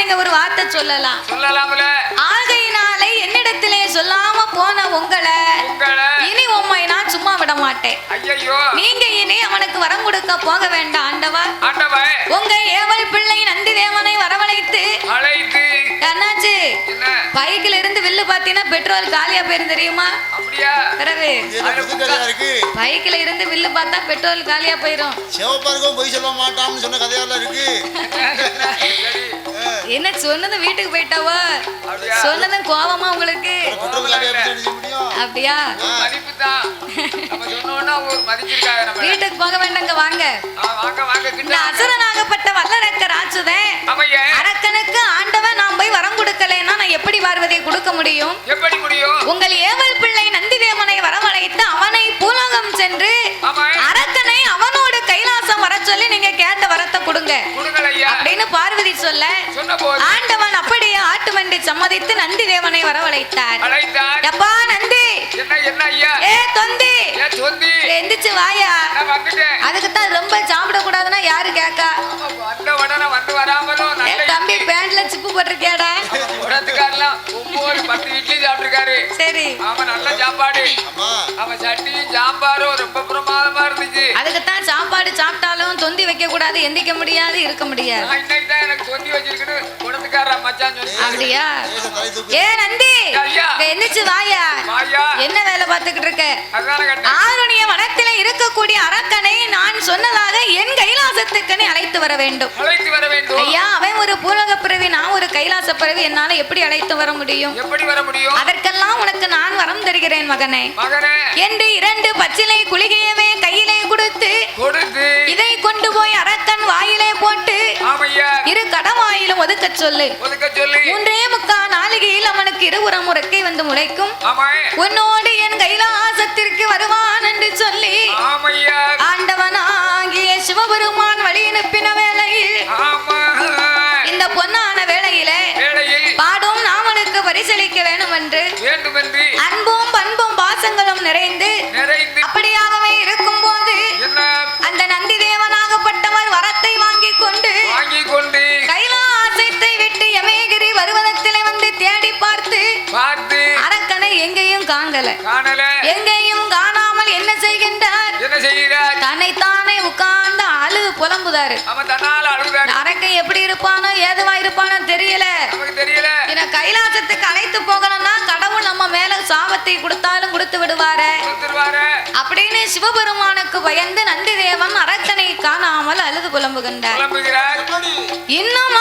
நீங்க ஒரு வார்த்தை சொல்லலாம். சொல்லலாம்ல. ஆகையினாலே என்னிடத்திலே சொல்லாம போன உங்களை இனி உம்மை நான் சும்மா விட மாட்டேன். ஐயோ, நீங்க இனி அவனுக்கு வரம் கொடுக்க போக வேண்டாம் ஆண்டவா. ஆண்டவா, உங்க ஏவல் பிள்ளை நந்தி தேவனை வரவழைத்து அழைத்து என்னாச்சு? பைக்கில இருந்து வில்லு பாத்தீங்கன்னா பெட்ரோல் காலியா போயிரும் தெரியுமா? அப்படியா? பிறகு பைக்கில இருந்து வில்லு பார்த்தா பெட்ரோல் காலியா போயிரும். சிவப்பாருக்கும் போய் சொல்ல மாட்டான்னு சொன்ன கதையெல்லாம் இருக்கு. என்ன சொன்னது வீட்டுக்கு போயிட்டாவோ? சொன்னதும் கோவமா உங்களுக்கு? அப்படியா? வீட்டுக்கு போக வேண்டாங்க, வாங்க. இந்த அசுரனாகப்பட்ட வல்லரக்க ராட்சதன் அரக்கனுக்கு ஆண்டவன் நான் போய் வரம் கொடுக்கலைன்னா நான் எப்படி பார்வதியை கொடுக்க முடியும்? எப்படி முடியும்? உங்கள் ஏவல் பிள்ளை நந்தி தேவனை வரவழைத்து அவனை பூலோகம் சென்று அரக்கனை அவனோடு கைலாசம் வர சொல்லி நீங்க கேட்ட வரத்தை கொடுங்க அப்படின்னு பார்வதி சொல்ல ஆண்டவன் அப்படியே ஆட்டு வண்டி சம்மதித்து நந்தி தேவனை வரவழைத்தார். எப்பா நந்தி, ஏ தொந்தி, எந்திரிச்சு வாயா. அதுக்குத்தான் ரொம்ப சாப்பிட கூடாதுன்னா யாரு கேக்கா? தம்பி பேண்ட்ல சிப்பு போட்டிருக்கேடா. சரி, அதுக்குத்தான் சாப்பாடு சாப்பிட்டாலும் தொந்தி வைக்க கூடாது, எந்திக்க முடியாது, இருக்க முடியாது. அப்படியா? ஏ நந்தி, எந்திரிச்சு வாயா. என்ன வேலை பார்த்துக்கிட்டு இருக்க? ஆருணிய வனத்தில இருக்கக்கூடிய அரக்கனை நான் சொன்னதாக என் கைலாசத்துக்கு அழைத்து வர வேண்டும். ஐயா, அவன் ஒரு பூலோக பிறவி, நான் ஒரு கைலாச பிறவி, என்னால எப்படி அழைத்து வர முடியும்? அதற்கெல்லாம் உனக்கு நான் வரம் தருகிறேன் மகனே என்று 2 பச்சிலை குளிகையவே கையிலே கொடுத்து இதை கொண்டு போய் அரக்கன் வாயிலே போட்டு 2 கடவாயிலும் ஒதுக்க சொல்லு. 3.25 நாளிகையில் அவனுக்கு 2 முறைக்கை வந்து முளைக்கும். உன்னோடு என் கைலாசத்திற்கு வருவான் என்று சொல்லி ஆண்டவனாகிய சிவபெருமான் வழி அனுப்பின வேளையில் இந்த பொன்னான வேளையிலே பாடும் நாமனுக்கு பரிசளிக்க வேண்டும் என்று அன்பும் பண்பும் பாசங்களும் நிறைந்து அப்படியாகவே இருக்கும் போது அந்த நந்தி தேவனாகப்பட்டவர் வரத்தை வாங்கி கொண்டு கைலாசத்தை விட்டு யமேகிரி வருவதத்திலே வந்து தேடி பார்த்து அரக்கனை எங்கேயும் காணல. எங்கேயும் காணாமல் என்ன செய்கின்றார்? தன்னைத்தானே உட்கார்ந்து அழுது புலம்புதாரு. அரக்கன் எப்படி இருப்பானோ ஏதுவா இருப்பானோ தெரியல. கைலாசத்துக்கு அழைத்து போகணும்னா கடவுள் நம்ம மேல சாபத்தை கொடுத்தாலும் கொடுத்து விடுவாரு அப்படின்னு சிவபெருமானுக்கு பயந்து நந்தி தேவன் அரக்கனை காணாமல் அழுது புலம்புகின்றார். இன்னும்